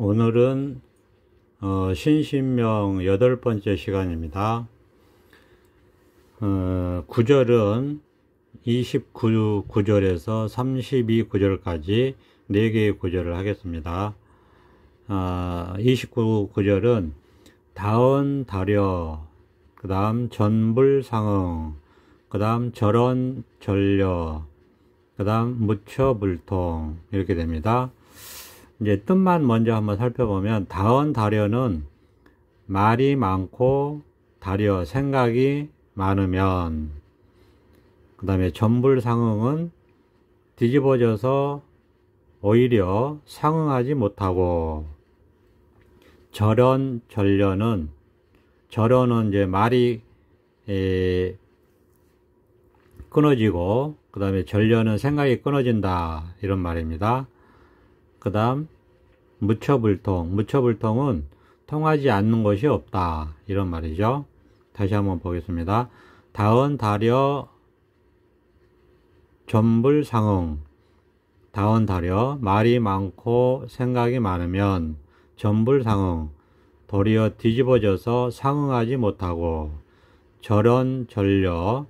오늘은 신신명 8번째 시간입니다. 구절은 29구절에서 32구절까지 4개의 구절을 하겠습니다. 29구절은 다언 다려, 그 다음 전불상응, 그 다음 절언 절려, 그 다음 무처불통, 이렇게 됩니다. 이제 뜻만 먼저 한번 살펴보면, 다언 다려는 말이 많고 다려 생각이 많으면, 그 다음에 전불상응은 뒤집어져서 오히려 상응하지 못하고, 절언 절려는 이제 말이 끊어지고, 그 다음에 절려는 생각이 끊어진다, 이런 말입니다. 그 다음 무처불통은 통하지 않는 것이 없다, 이런 말이죠. 다시 한번 보겠습니다. 다언 다려 전불상응, 다언 다려 말이 많고 생각이 많으면 전불상응, 도리어 뒤집어져서 상응하지 못하고, 절언 절려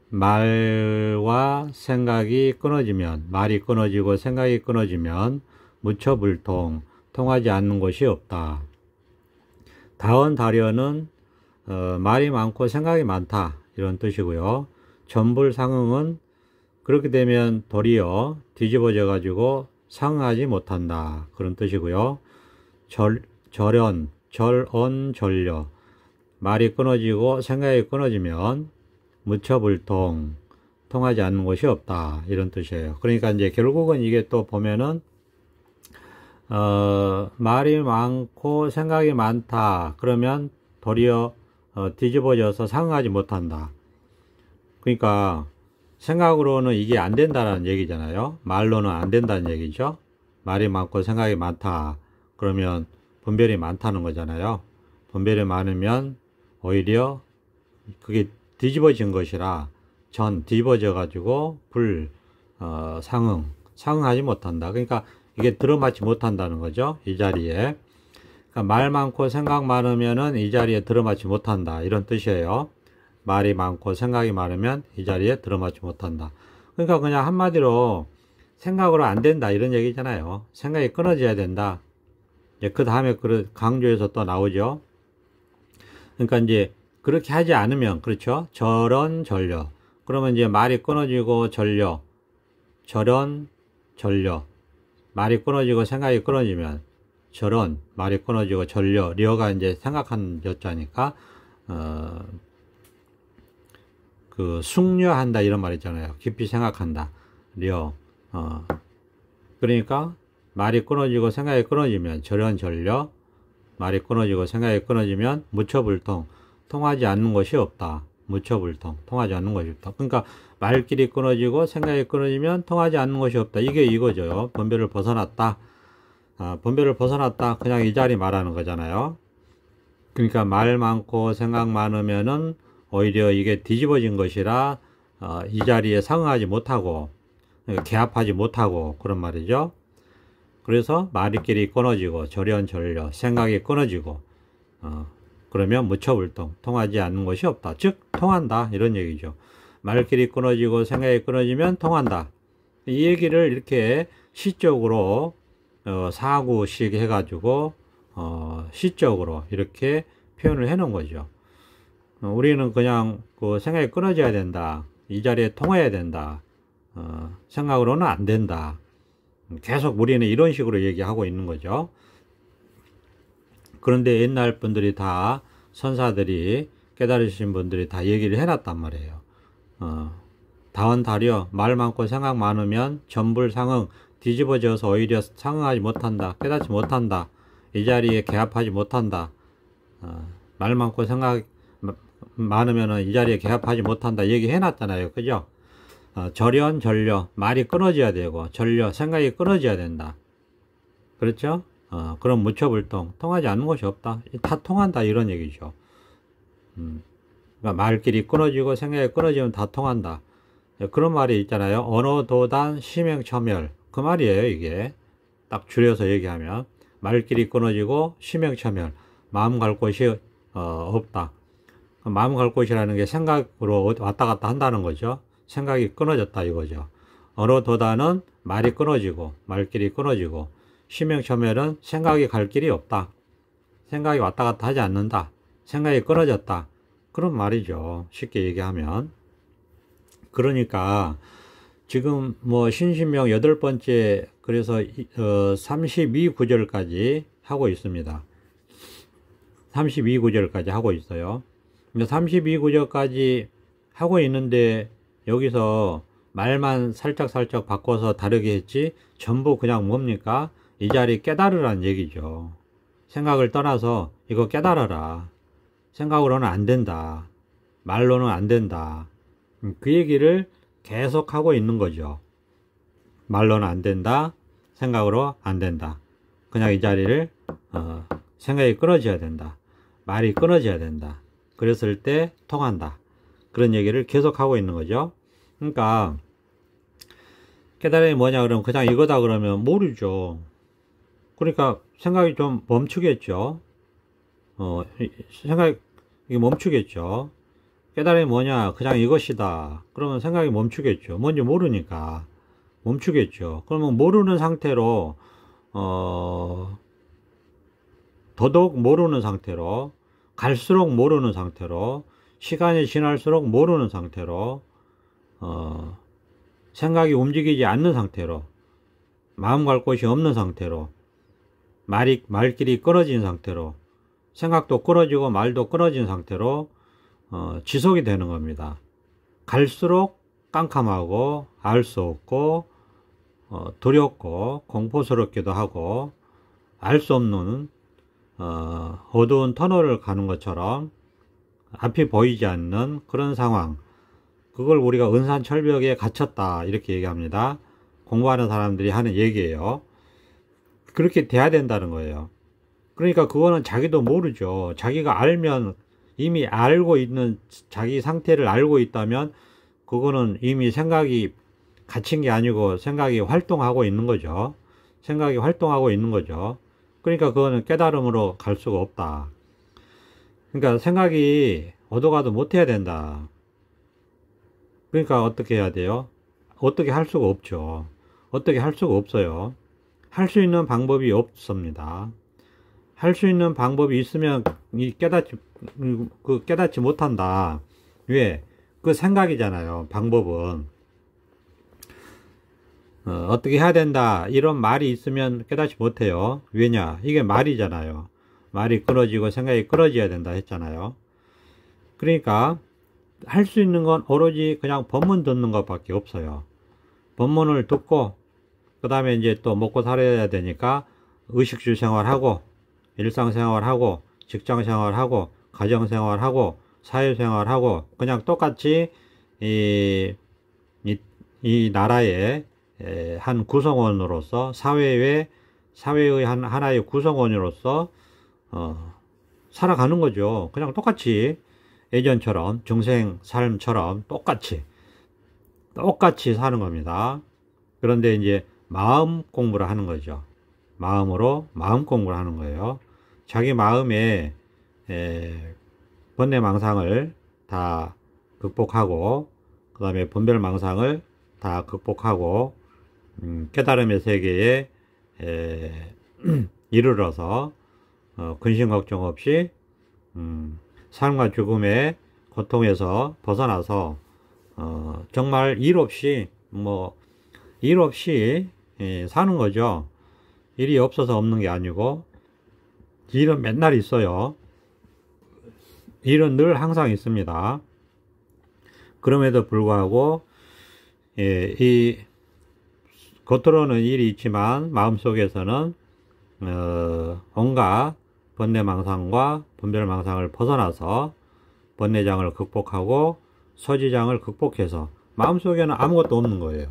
말과 생각이 끊어지면, 말이 끊어지고 생각이 끊어지면 무처불통, 통하지 않는 것이 없다. 다언 다려는 말이 많고 생각이 많다, 이런 뜻이고요. 전불상응은 그렇게 되면 도리어 뒤집어져 가지고 상응하지 못한다, 그런 뜻이고요. 절언 절려 말이 끊어지고 생각이 끊어지면 무처불통, 통하지 않는 것이 없다, 이런 뜻이에요. 그러니까 이제 결국은 이게 또 보면은 말이 많고 생각이 많다, 그러면 도리어 뒤집어져서 상응하지 못한다. 그러니까 생각으로는 이게 안 된다는 얘기잖아요. 말로는 안 된다는 얘기죠. 말이 많고 생각이 많다, 그러면 분별이 많다는 거잖아요. 분별이 많으면 오히려 그게 뒤집어진 것이라 뒤집어져 가지고 상응하지 못한다. 그러니까 이게 들어맞지 못한다는 거죠, 이 자리에. 그러니까 말 많고 생각 많으면은 이 자리에 들어맞지 못한다, 이런 뜻이에요. 말이 많고 생각이 많으면 이 자리에 들어맞지 못한다. 그러니까 그냥 한마디로 생각으로 안 된다, 이런 얘기잖아요. 생각이 끊어져야 된다. 그 다음에 강조해서 또 나오죠. 그러니까 이제 그렇게 하지 않으면, 그렇죠, 절언 절려, 그러면 이제 말이 끊어지고 절언 절려 말이 끊어지고 생각이 끊어지면 절언, 말이 끊어지고 절려, 려가 이제 생각한 여자니까 숙려한다, 이런 말 있잖아요. 깊이 생각한다, 려. 그러니까 말이 끊어지고 생각이 끊어지면 절언 절려, 말이 끊어지고 생각이 끊어지면 무처불통, 통하지 않는 것이 없다. 무처불통, 통하지 않는 것이 없다. 그러니까 말길이 끊어지고 생각이 끊어지면 통하지 않는 것이 없다, 이게 이거죠. 분별을 벗어났다. 분별을 벗어났다, 그냥 이 자리 말하는 거잖아요. 그러니까 말 많고 생각 많으면은 오히려 이게 뒤집어진 것이라 이 자리에 상응하지 못하고, 개합하지 못하고, 그런 말이죠. 그래서 말끼리 끊어지고 절언 절려 생각이 끊어지고, 그러면 무처불통, 통하지 않는 것이 없다, 즉 통한다, 이런 얘기죠. 말끼리 끊어지고 생각이 끊어지면 통한다, 이 얘기를 이렇게 시적으로 4구씩 해가지고 시적으로 이렇게 표현을 해 놓은 거죠. 우리는 그냥 생각이 끊어져야 된다, 이 자리에 통해야 된다, 생각으로는 안 된다, 계속 우리는 이런 식으로 얘기하고 있는 거죠. 그런데 옛날 분들이 다, 선사들이, 깨달으신 분들이 다 얘기를 해놨단 말이에요. 다언 다려 말 많고 생각 많으면 전불상응, 뒤집어져서 오히려 상응하지 못한다, 깨닫지 못한다, 이 자리에 개합하지 못한다. 말 많고 생각 많으면 이 자리에 개합하지 못한다, 얘기해놨잖아요, 그죠? 절언 절려 말이 끊어져야 되고, 절려 생각이 끊어져야 된다, 그렇죠? 그럼 무처불통, 통하지 않는 것이 없다, 다 통한다, 이런 얘기죠. 그러니까 말끼리 끊어지고 생각이 끊어지면 다 통한다, 그런 말이 있잖아요. 언어도단 심행첨열, 그 말이에요. 이게 딱 줄여서 얘기하면 말길이 끊어지고 심행처멸, 마음 갈 곳이 없다. 마음 갈 곳이라는 게 생각으로 왔다 갔다 한다는 거죠. 생각이 끊어졌다 이거죠. 언어도단은 말이 끊어지고 말길이 끊어지고, 심행처멸은 생각이 갈 길이 없다. 생각이 왔다 갔다 하지 않는다. 생각이 끊어졌다. 그런 말이죠. 쉽게 얘기하면. 그러니까 지금 뭐 신신명 8번째, 그래서 32구절까지 하고 있습니다. 32구절까지 하고 있어요. 32구절까지 하고 있는데 여기서 말만 살짝 바꿔서 다르게 했지 전부 그냥 뭡니까? 이 자리 깨달으란 얘기죠. 생각을 떠나서 이거 깨달아라. 생각으로는 안 된다. 말로는 안 된다. 그 얘기를 계속 하고 있는 거죠. 말로는 안 된다. 생각으로 안 된다. 그냥 이 자리를 생각이 끊어져야 된다. 말이 끊어져야 된다. 그랬을 때 통한다. 그런 얘기를 계속 하고 있는 거죠. 그러니까 깨달음이 뭐냐 그러면 그냥 이거다 그러면 모르죠. 그러니까 생각이 좀 멈추겠죠. 생각이 멈추겠죠. 깨달음이 뭐냐 그냥 이것이다 그러면 생각이 멈추겠죠. 뭔지 모르니까 멈추겠죠. 그러면 모르는 상태로 더더욱 모르는 상태로, 갈수록 모르는 상태로, 시간이 지날수록 모르는 상태로, 생각이 움직이지 않는 상태로, 마음 갈 곳이 없는 상태로, 말길이 끊어진 상태로, 생각도 끊어지고 말도 끊어진 상태로 지속이 되는 겁니다. 갈수록 깜깜하고 알 수 없고 두렵고 공포스럽기도 하고 알 수 없는 어두운 터널을 가는 것처럼 앞이 보이지 않는 그런 상황, 그걸 우리가 은산철벽에 갇혔다 이렇게 얘기합니다. 공부하는 사람들이 하는 얘기예요. 그렇게 돼야 된다는 거예요. 그러니까 그거는 자기도 모르죠. 자기가 알면, 이미 알고 있는 자기 상태를 알고 있다면 그거는 이미 생각이 갇힌 게 아니고 생각이 활동하고 있는 거죠. 생각이 활동하고 있는 거죠. 그러니까 그거는 깨달음으로 갈 수가 없다. 그러니까 생각이 어디 가도 못 해야 된다. 그러니까 어떻게 해야 돼요? 어떻게 할 수가 없죠. 어떻게 할 수가 없어요. 할 수 있는 방법이 없습니다. 할 수 있는 방법이 있으면 깨닫지 못한다. 왜? 그 생각이잖아요. 방법은. 어떻게 해야 된다. 이런 말이 있으면 깨닫지 못해요. 왜냐? 이게 말이잖아요. 말이 끊어지고 생각이 끊어져야 된다 했잖아요. 그러니까 할 수 있는 건 오로지 그냥 법문 듣는 것밖에 없어요. 법문을 듣고 그 다음에 이제 또 먹고 살아야 되니까 의식주 생활하고 일상생활하고 직장생활하고 가정생활하고 사회생활하고 그냥 똑같이 이 나라의 한 구성원으로서 사회의 하나의 구성원으로서 살아가는 거죠. 그냥 똑같이 예전처럼 중생 삶처럼 똑같이 사는 겁니다. 그런데 이제 마음 공부를 하는 거죠. 마음으로 마음 공부를 하는 거예요. 자기 마음에 번뇌망상을 다 극복하고 그 다음에 분별망상을 다 극복하고 깨달음의 세계에 이르러서 근심 걱정 없이 삶과 죽음의 고통에서 벗어나서 정말 일 없이 사는 거죠. 일이 없어서 없는 게 아니고 일은 맨날 있어요. 일은 늘 항상 있습니다. 그럼에도 불구하고 이 겉으로는 일이 있지만 마음속에서는 온갖 번뇌망상과 분별망상을 벗어나서 번뇌장을 극복하고 소지장을 극복해서 마음속에는 아무것도 없는 거예요.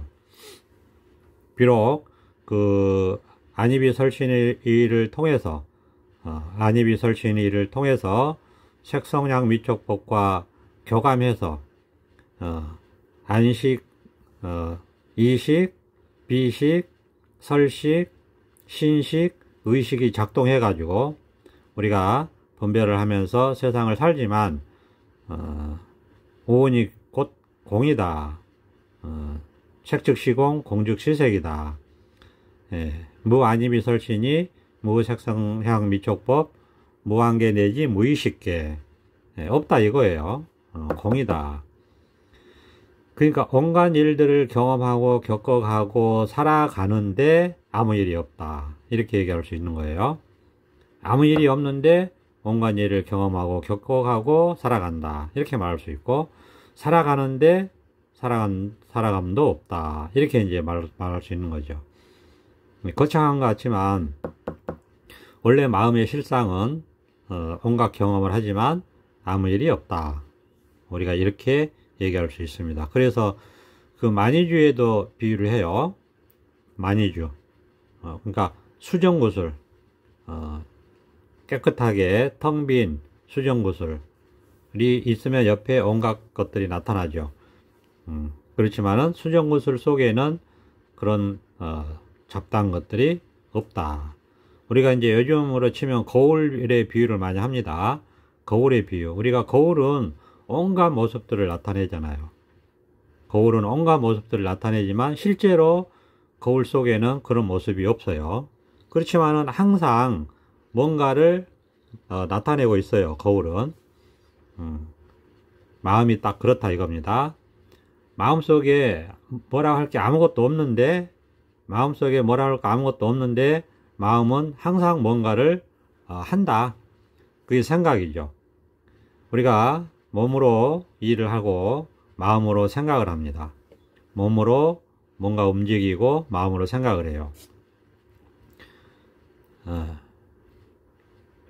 비록 그 안입이 설신의를 통해서 색성량 미촉법과 교감해서 안식, 이식, 비식, 설식, 신식, 의식이 작동해 가지고 우리가 분별을 하면서 세상을 살지만 오온이 곧 공이다. 색즉시공 공즉시색이다. 무아니미설신이 무색성향 미촉법 무한계 내지 무의식계 없다 이거예요. 공이다. 그러니까 온갖 일들을 경험하고 겪어가고 살아가는데 아무 일이 없다. 이렇게 얘기할 수 있는 거예요. 아무 일이 없는데 온갖 일을 경험하고 겪어가고 살아간다. 이렇게 말할 수 있고, 살아가는데 살아감도 없다. 이렇게 이제 말할 수 있는 거죠. 거창한 것 같지만, 원래 마음의 실상은 온갖 경험을 하지만 아무 일이 없다. 우리가 이렇게 얘기할 수 있습니다. 그래서 그 만이주에도 비유를 해요. 만이주. 그러니까 수정구슬. 깨끗하게 텅 빈 수정구슬이 있으면 옆에 온갖 것들이 나타나죠. 그렇지만은 수정구슬 속에는 그런 잡다한 것들이 없다. 우리가 이제 요즘으로 치면 거울의 비유를 많이 합니다. 거울의 비유. 우리가 거울은 온갖 모습들을 나타내잖아요. 거울은 온갖 모습들을 나타내지만 실제로 거울 속에는 그런 모습이 없어요. 그렇지만은 항상 뭔가를 나타내고 있어요. 거울은. 마음이 딱 그렇다 이겁니다. 마음속에 뭐라고 할 게 아무것도 없는데, 마음속에 뭐라고 할 게 아무것도 없는데 마음은 항상 뭔가를 한다. 그게 생각이죠. 우리가 몸으로 일을 하고 마음으로 생각을 합니다. 몸으로 뭔가 움직이고 마음으로 생각을 해요.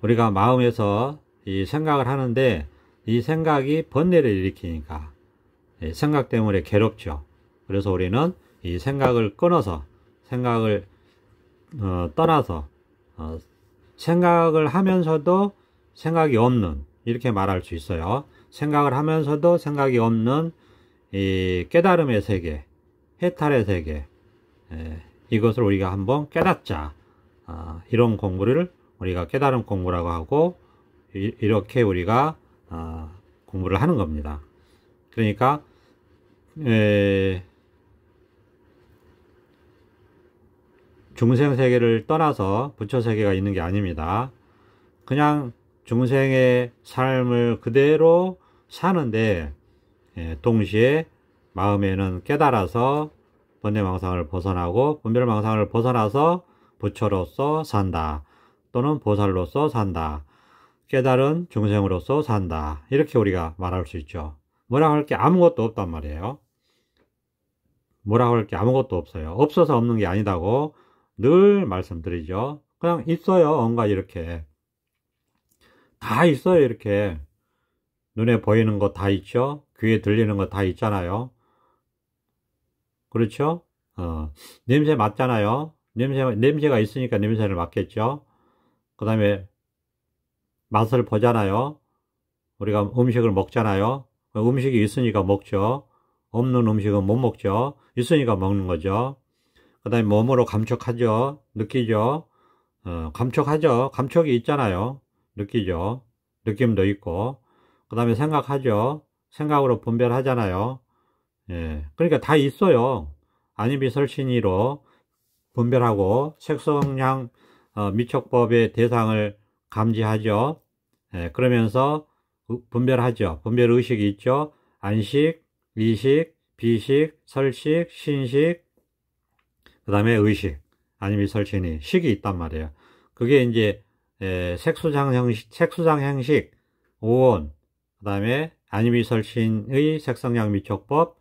우리가 마음에서 이 생각을 하는데 이 생각이 번뇌를 일으키니까 생각 때문에 괴롭죠. 그래서 우리는 이 생각을 끊어서, 생각을 떠나서 생각을 하면서도 생각이 없는, 이렇게 말할 수 있어요. 생각을 하면서도 생각이 없는 이 깨달음의 세계, 해탈의 세계, 이것을 우리가 한번 깨닫자. 이런 공부를 우리가 깨달음 공부라고 하고, 이렇게 우리가 공부를 하는 겁니다. 그러니까 중생 세계를 떠나서 부처 세계가 있는 게 아닙니다. 그냥 중생의 삶을 그대로 사는데 동시에 마음에는 깨달아서 번뇌망상을 벗어나고 분별망상을 벗어나서 부처로서 산다. 또는 보살로서 산다. 깨달은 중생으로서 산다. 이렇게 우리가 말할 수 있죠. 뭐라고 할 게 아무것도 없단 말이에요. 뭐라고 할 게 아무것도 없어요. 없어서 없는 게 아니다고 늘 말씀드리죠. 그냥 있어요. 뭔가 이렇게. 다 있어요. 이렇게. 눈에 보이는 거 다 있죠. 귀에 들리는 거 다 있잖아요. 그렇죠? 냄새 맡잖아요. 냄새가 있으니까 냄새를 맡겠죠. 그 다음에 맛을 보잖아요. 우리가 음식을 먹잖아요. 음식이 있으니까 먹죠. 없는 음식은 못 먹죠. 있으니까 먹는 거죠. 그 다음에 몸으로 감촉하죠. 느끼죠. 감촉하죠. 감촉이 있잖아요. 느끼죠. 느낌도 있고. 그 다음에 생각하죠. 생각으로 분별하잖아요. 그러니까 다 있어요. 아니비설신이로 분별하고 색성향 미촉법의 대상을 감지하죠. 그러면서 분별하죠. 분별의식이 있죠. 안식, 이식, 비식, 설식, 신식, 그 다음에 의식, 아니비설신이 식이 있단 말이에요. 그게 이제 색수장형식, 오온, 그 다음에 아니비설신의 색성향 미촉법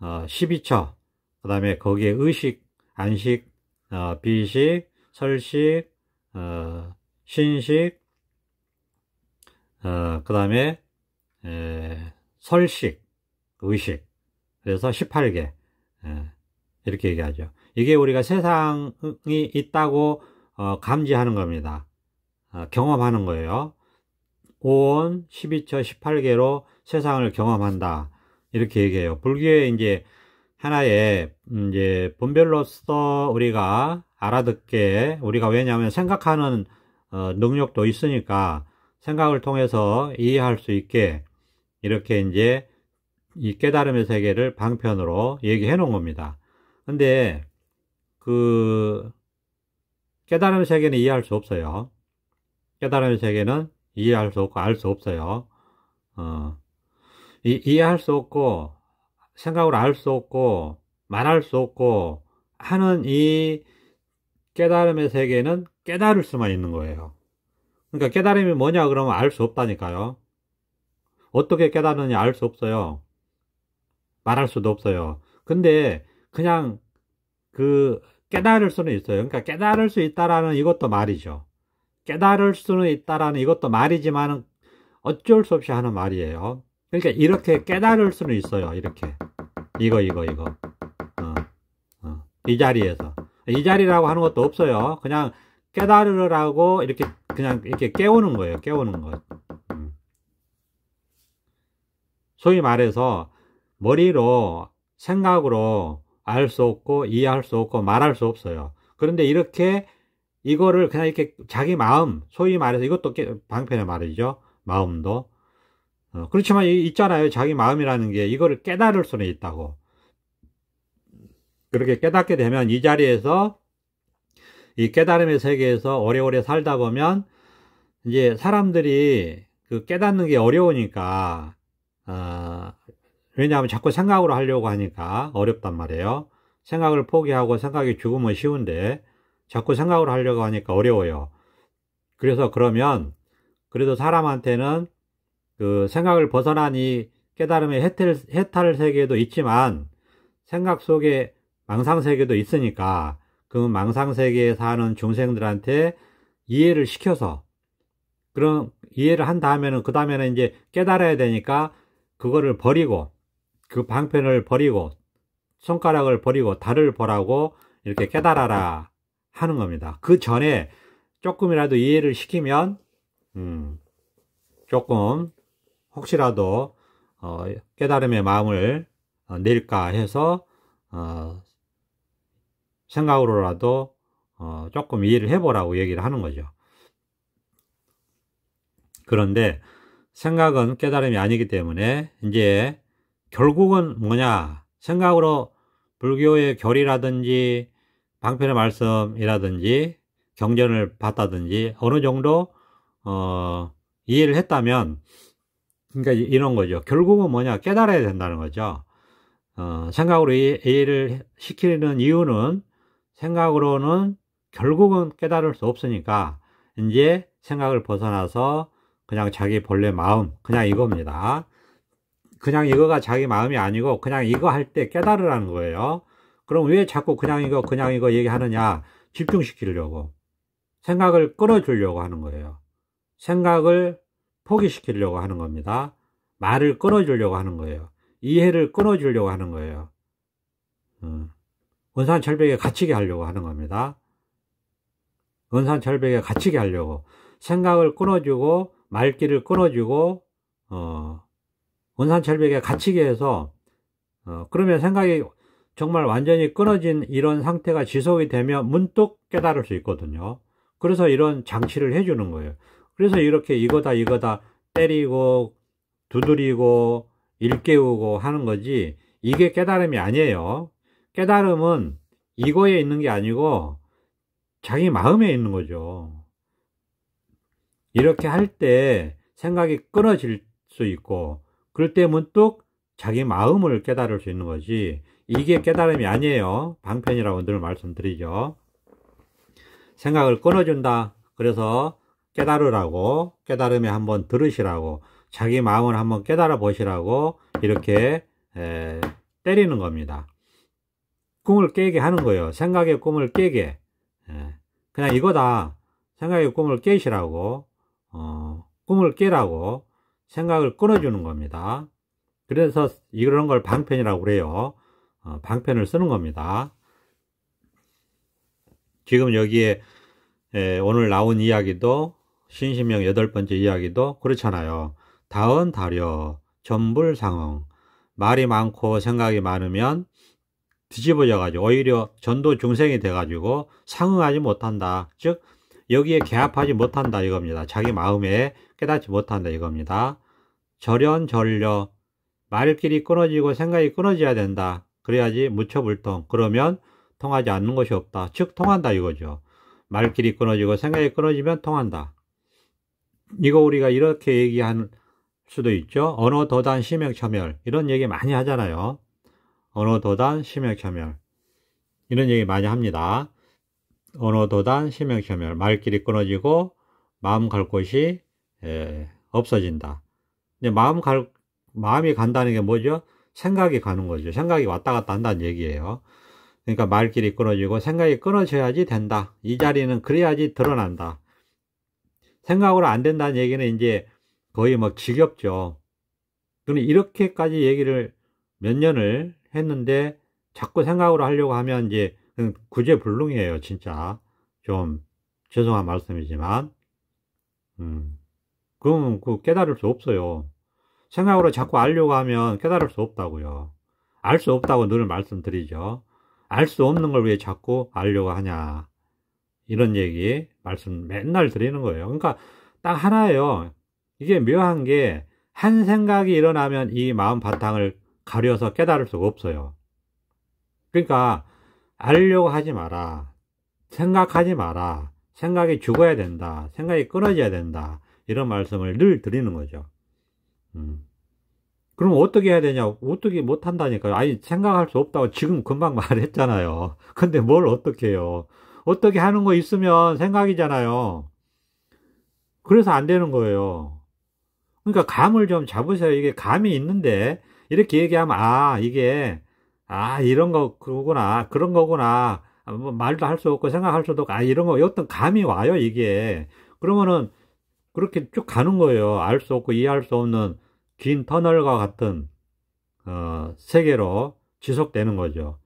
12처, 그 다음에 거기에 의식, 안식, 비식, 설식, 신식, 그 다음에 설식, 의식. 그래서 18개. 이렇게 얘기하죠. 이게 우리가 세상이 있다고 감지하는 겁니다. 경험하는 거예요. 5원, 12처, 18개로 세상을 경험한다. 이렇게 얘기해요. 불교에 이제 하나의 이제 분별로서 우리가 알아듣게, 우리가 왜냐하면 생각하는 능력도 있으니까 생각을 통해서 이해할 수 있게 이렇게 이제 이 깨달음의 세계를 방편으로 얘기해 놓은 겁니다. 근데 그 깨달음의 세계는 이해할 수 없어요. 깨달음의 세계는 이해할 수 없고 알 수 없어요. 이해할 수 없고 생각으로 알 수 없고 말할 수 없고 하는 이 깨달음의 세계는 깨달을 수만 있는 거예요. 그러니까 깨달음이 뭐냐 그러면 알 수 없다니까요. 어떻게 깨달느냐 알 수 없어요. 말할 수도 없어요. 근데 그냥 그 깨달을 수는 있어요. 그러니까 깨달을 수 있다라는 이것도 말이죠. 깨달을 수는 있다라는 이것도 말이지만 어쩔 수 없이 하는 말이에요. 그러니까 이렇게 깨달을 수는 있어요. 이렇게 이거 이 자리에서 이 자리라고 하는 것도 없어요. 그냥 깨달으라고 이렇게 그냥 이렇게 깨우는 거예요. 깨우는 것. 소위 말해서 머리로 생각으로 알 수 없고 이해할 수 없고 말할 수 없어요. 그런데 이렇게 이거를 그냥 이렇게 자기 마음, 소위 말해서 이것도 방편의 말이죠. 마음도. 그렇지만 있잖아요. 자기 마음이라는 게 이거를 깨달을 수는 있다고. 그렇게 깨닫게 되면 이 자리에서 이 깨달음의 세계에서 오래오래 살다 보면 이제 사람들이 그 깨닫는 게 어려우니까 왜냐하면 자꾸 생각으로 하려고 하니까 어렵단 말이에요. 생각을 포기하고 생각이 죽으면 쉬운데 자꾸 생각으로 하려고 하니까 어려워요. 그래서 그러면 그래도 사람한테는 그 생각을 벗어난 이 깨달음의 해탈 세계도 있지만 생각 속에 망상 세계도 있으니까 그 망상 세계에 사는 중생들한테 이해를 시켜서 그런 이해를 한 다음에는 그 다음에는 이제 깨달아야 되니까 그거를 버리고 그 방편을 버리고 손가락을 버리고 달을 보라고 이렇게 깨달아라 하는 겁니다. 그 전에 조금이라도 이해를 시키면 조금 혹시라도 깨달음의 마음을 낼까 해서 생각으로라도 조금 이해를 해보라고 얘기를 하는 거죠. 그런데 생각은 깨달음이 아니기 때문에 이제 결국은 뭐냐, 생각으로 불교의 교리라든지 방편의 말씀이라든지 경전을 봤다든지 어느 정도 이해를 했다면, 그러니까 이런 거죠. 결국은 뭐냐, 깨달아야 된다는 거죠. 생각으로 이해를 시키는 이유는 생각으로는 결국은 깨달을 수 없으니까 이제 생각을 벗어나서 그냥 자기 본래 마음, 그냥 이겁니다. 그냥 이거가 자기 마음이 아니고 그냥 이거 할 때 깨달으라는 거예요. 그럼 왜 자꾸 그냥 이거 얘기하느냐? 집중시키려고. 생각을 끌어주려고 하는 거예요. 생각을 포기시키려고 하는 겁니다. 말을 끌어주려고 하는 거예요. 이해를 끊어주려고 하는 거예요. 은산철벽에 갇히게 하려고 하는 겁니다. 은산철벽에 갇히게 하려고. 생각을 끊어주고 말귀를 끊어주고 은산철벽에 갇히게 해서 그러면 생각이 정말 완전히 끊어진 이런 상태가 지속이 되면 문득 깨달을 수 있거든요. 그래서 이런 장치를 해주는 거예요. 그래서 이렇게 이거다 때리고 두드리고 일깨우고 하는 거지, 이게 깨달음이 아니에요. 깨달음은 이거에 있는 게 아니고 자기 마음에 있는 거죠. 이렇게 할 때 생각이 끊어질 수 있고 그럴 때 문득 자기 마음을 깨달을 수 있는 거지, 이게 깨달음이 아니에요. 방편이라고 늘 말씀드리죠. 생각을 끊어준다. 그래서 깨달으라고, 깨달음에 한번 들으시라고, 자기 마음을 한번 깨달아 보시라고 이렇게 때리는 겁니다. 꿈을 깨게 하는 거예요. 생각의 꿈을 깨게. 그냥 이거다. 생각의 꿈을 깨시라고, 꿈을 깨라고 생각을 끊어주는 겁니다. 그래서 이런 걸 방편이라고 그래요. 방편을 쓰는 겁니다. 지금 여기에 오늘 나온 이야기도, 신신명 8번째 이야기도 그렇잖아요. 다은 다려 전불상응. 말이 많고 생각이 많으면 뒤집어져 가지고 오히려 전도 중생이 돼 가지고 상응하지 못한다. 즉 여기에 개합하지 못한다 이겁니다. 자기 마음에 깨닫지 못한다 이겁니다. 절연절려, 말길이 끊어지고 생각이 끊어져야 된다. 그래야지 무처불통. 그러면 통하지 않는 것이 없다. 즉 통한다 이거죠. 말길이 끊어지고 생각이 끊어지면 통한다. 이거 우리가 이렇게 얘기할 수도 있죠. 언어도단 심행처멸, 이런 얘기 많이 하잖아요. 언어도단 심행처멸, 이런 얘기 많이 합니다. 언어도단 심행처멸, 말길이 끊어지고 마음 갈 곳이 없어진다. 이제 마음이 간다는 게 뭐죠? 생각이 가는 거죠. 생각이 왔다 갔다 한다는 얘기예요. 그러니까 말길이 끊어지고 생각이 끊어져야지 된다. 이 자리는 그래야지 드러난다. 생각으로 안 된다는 얘기는 이제 거의 막 지겹죠. 근데 이렇게까지 얘기를 몇 년을 했는데 자꾸 생각으로 하려고 하면 이제 구제불능이에요. 진짜 좀 죄송한 말씀이지만 그러면 깨달을 수 없어요. 생각으로 자꾸 알려고 하면 깨달을 수 없다고요. 알 수 없다고 늘 말씀드리죠. 알 수 없는 걸 왜 자꾸 알려고 하냐, 이런 얘기 말씀 맨날 드리는 거예요. 그러니까 딱 하나예요. 이게 묘한 게 한 생각이 일어나면 이 마음 바탕을 가려서 깨달을 수가 없어요. 그러니까 알려고 하지 마라, 생각하지 마라, 생각이 죽어야 된다, 생각이 끊어져야 된다, 이런 말씀을 늘 드리는 거죠. 그럼 어떻게 해야 되냐? 어떻게 못한다니까요. 아니, 생각할 수 없다고 지금 금방 말했잖아요. 근데 뭘 어떻게 해요? 어떻게 하는 거 있으면 생각이잖아요. 그래서 안 되는 거예요. 그러니까 감을 좀 잡으세요. 이게 감이 있는데 이렇게 얘기하면 이게 이런 거구나, 그런 거구나, 뭐 말도 할 수 없고 생각할 수도 없고 이런 거 어떤 감이 와요 이게. 그러면은 그렇게 쭉 가는 거예요. 알 수 없고 이해할 수 없는 긴 터널과 같은 세계로 지속되는 거죠.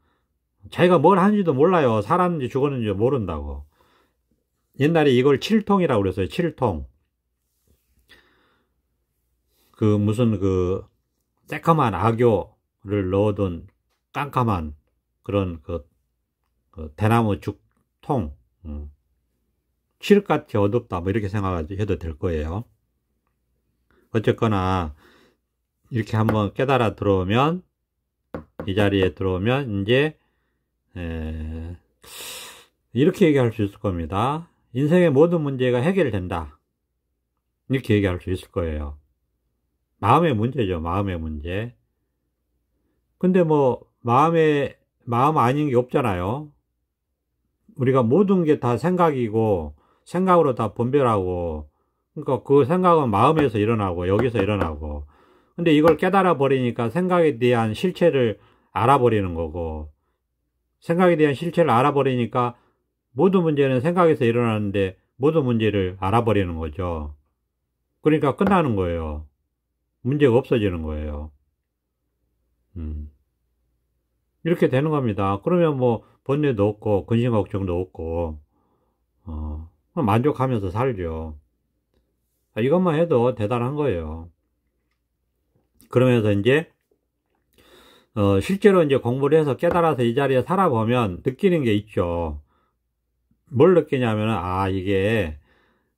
자기가 뭘 하는지도 몰라요. 살았는지 죽었는지 모른다고. 옛날에 이걸 칠통이라고 그랬어요. 칠통. 무슨 새까만 악교를 넣어둔 깜깜한 그런 대나무 죽통. 칠흑같이 어둡다, 뭐 이렇게 생각해도 될 거예요. 어쨌거나 이렇게 한번 깨달아 들어오면, 이 자리에 들어오면 이제 이렇게 얘기할 수 있을 겁니다. 인생의 모든 문제가 해결된다, 이렇게 얘기할 수 있을 거예요. 마음의 문제죠. 마음의 문제. 근데 뭐 마음 아닌 게 없잖아요. 우리가 모든 게 다 생각이고 생각으로 다 분별하고, 그러니까 그 생각은 마음에서 일어나고 여기서 일어나고, 근데 이걸 깨달아 버리니까 생각에 대한 실체를 알아버리는 거고, 생각에 대한 실체를 알아버리니까 모든 문제는 생각에서 일어나는데 모든 문제를 알아버리는 거죠. 그러니까 끝나는 거예요. 문제가 없어지는 거예요. 이렇게 되는 겁니다. 그러면 뭐 번뇌도 없고 근심 걱정도 없고 만족하면서 살죠. 이것만 해도 대단한 거예요. 그러면서 이제 실제로 이제 공부를 해서 깨달아서 이 자리에 살아보면 느끼는 게 있죠. 뭘 느끼냐면은 이게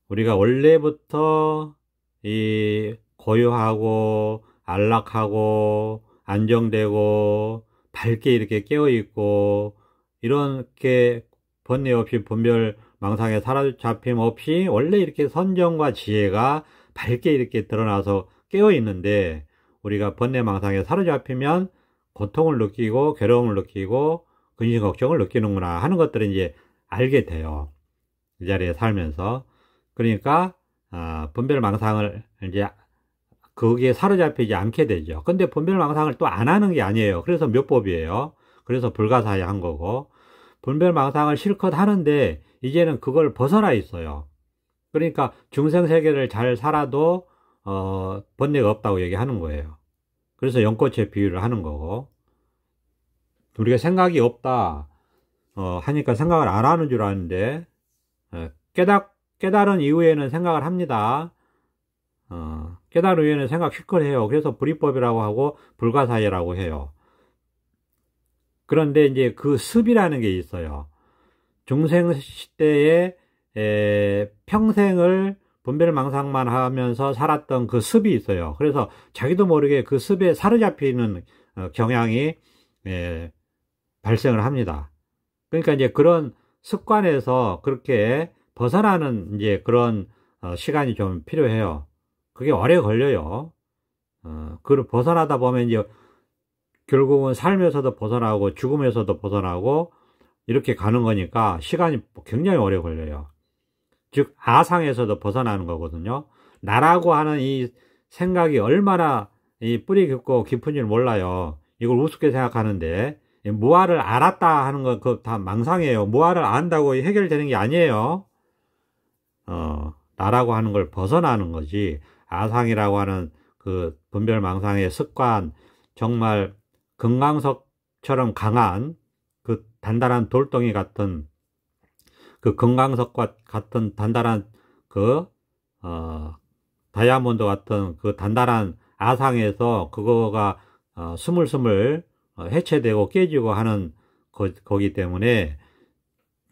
우리가 원래부터 이 고요하고 안락하고 안정되고 밝게 이렇게 깨어있고, 이렇게 번뇌 없이 분별 망상에 사로잡힘 없이 원래 이렇게 선정과 지혜가 밝게 이렇게 드러나서 깨어있는데, 우리가 번뇌 망상에 사로잡히면 고통을 느끼고 괴로움을 느끼고 근심 걱정을 느끼는구나 하는 것들을 이제 알게 돼요. 이 자리에 살면서. 그러니까 분별 망상을 이제 거기에 사로잡히지 않게 되죠. 근데 분별망상을 또 안 하는 게 아니에요. 그래서 묘법이에요. 그래서 불가사의한 거고, 분별망상을 실컷 하는데 이제는 그걸 벗어나 있어요. 그러니까 중생세계를 잘 살아도 번뇌가 없다고 얘기하는 거예요. 그래서 연꽃의 비유를 하는 거고, 우리가 생각이 없다 하니까 생각을 안 하는 줄 아는데, 깨달은 이후에는 생각을 합니다. 깨달은 후에는 생각 실컷 해요. 그래서 불이법이라고 하고 불가사의라고 해요. 그런데 이제 그 습이라는 게 있어요. 중생 시대에 평생을 분별망상만 하면서 살았던 그 습이 있어요. 그래서 자기도 모르게 그 습에 사로잡히는 경향이 발생을 합니다. 그러니까 이제 그런 습관에서 그렇게 벗어나는 이제 그런 시간이 좀 필요해요. 그게 오래 걸려요. 그걸 벗어나다 보면 이제 결국은 삶에서도 벗어나고 죽음에서도 벗어나고 이렇게 가는 거니까 시간이 굉장히 오래 걸려요. 즉 아상에서도 벗어나는 거거든요. 나라고 하는 이 생각이 얼마나 이 뿌리 깊고 깊은지 몰라요. 이걸 우습게 생각하는데 무아를 알았다 하는 건 그거 다 망상이에요. 무아를 안다고 해결되는 게 아니에요. 나라고 하는 걸 벗어나는 거지. 아상이라고 하는 그 분별망상의 습관, 정말 금강석처럼 강한 그 단단한 돌덩이 같은 그 금강석과 같은 단단한 그 다이아몬드 같은 그 단단한 아상에서 그거가 스물스물 해체되고 깨지고 하는 거기 때문에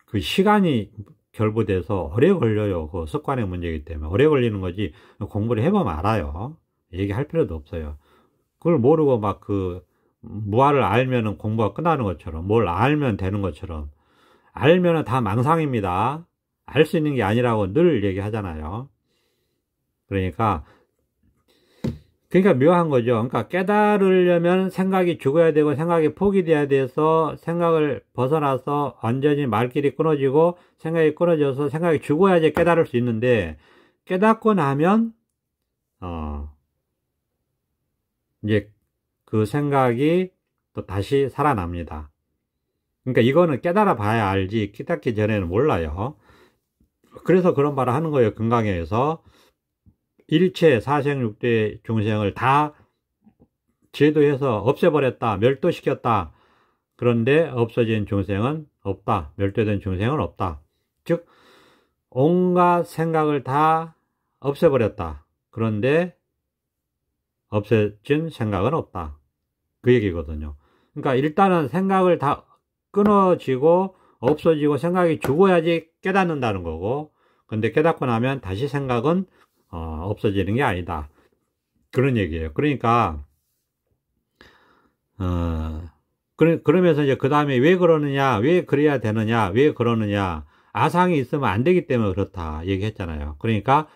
그 시간이 결부돼서 오래 걸려요. 그 습관의 문제이기 때문에 오래 걸리는 거지. 공부를 해보면 알아요. 얘기할 필요도 없어요. 그걸 모르고 막 그 무아를 알면은 공부가 끝나는 것처럼, 뭘 알면 되는 것처럼, 알면은 다 망상입니다. 알 수 있는 게 아니라고 늘 얘기하잖아요. 그러니까 묘한 거죠. 그러니까 깨달으려면 생각이 죽어야 되고 생각이 포기돼야 돼서 생각을 벗어나서 완전히 말길이 끊어지고 생각이 끊어져서 생각이 죽어야지 깨달을 수 있는데, 깨닫고 나면 이제 그 생각이 또 다시 살아납니다. 그러니까 이거는 깨달아 봐야 알지 깨닫기 전에는 몰라요. 그래서 그런 말을 하는 거예요. 금강에서 일체 사생육대 중생을 다 제도해서 없애버렸다, 멸도시켰다. 그런데 없어진 중생은 없다, 멸도된 중생은 없다. 즉 온갖 생각을 다 없애버렸다. 그런데 없어진 생각은 없다. 그 얘기거든요. 그러니까 일단은 생각을 다 끊어지고 없어지고 생각이 죽어야지 깨닫는다는 거고, 근데 깨닫고 나면 다시 생각은 없어지는 게 아니다. 그런 얘기예요. 그러니까 그러면서 이제 그 다음에 왜 그러느냐, 왜 그래야 되느냐, 왜 그러느냐, 아상이 있으면 안 되기 때문에 그렇다 얘기했잖아요. 그러니까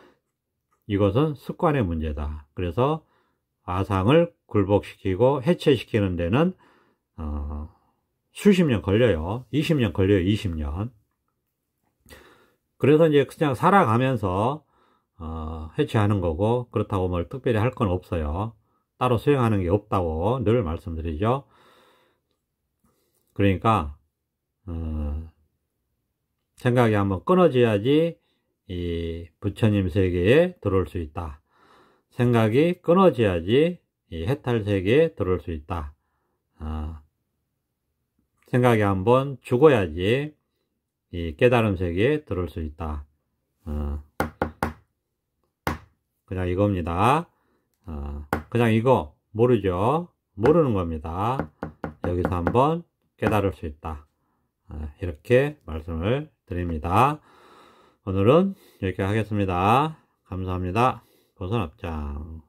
이것은 습관의 문제다. 그래서 아상을 굴복시키고 해체시키는 데는 수십 년 걸려요. 20년 걸려요. 20년. 그래서 이제 그냥 살아가면서 해체하는 거고, 그렇다고 뭘 특별히 할 건 없어요. 따로 수행하는 게 없다고 늘 말씀드리죠. 그러니까 생각이 한번 끊어져야지 이 부처님 세계에 들어올 수 있다. 생각이 끊어져야지 이 해탈 세계에 들어올 수 있다. 생각이 한번 죽어야지 이 깨달음 세계에 들어올 수 있다. 그냥 이겁니다. 그냥 이거 모르죠. 모르는 겁니다. 여기서 한번 깨달을 수 있다. 이렇게 말씀을 드립니다. 오늘은 이렇게 하겠습니다. 감사합니다. 도선업장.